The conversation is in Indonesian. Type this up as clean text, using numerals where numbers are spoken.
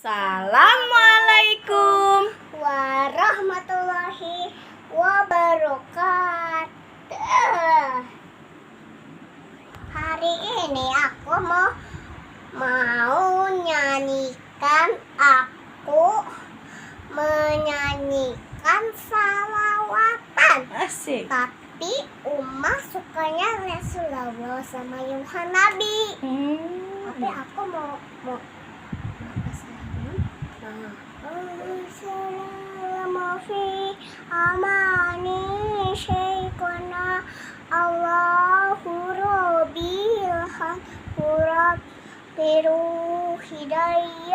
Assalamualaikum warahmatullahi wabarakatuh. Hari ini aku mau menyanyikan salawatan. Asik. Tapi Uma sukanya Rasulullah sama Yuhan Nabi. Tapi aku mau Assalamu fi amani syaikona Allahu rabbil hamurab biru hidayah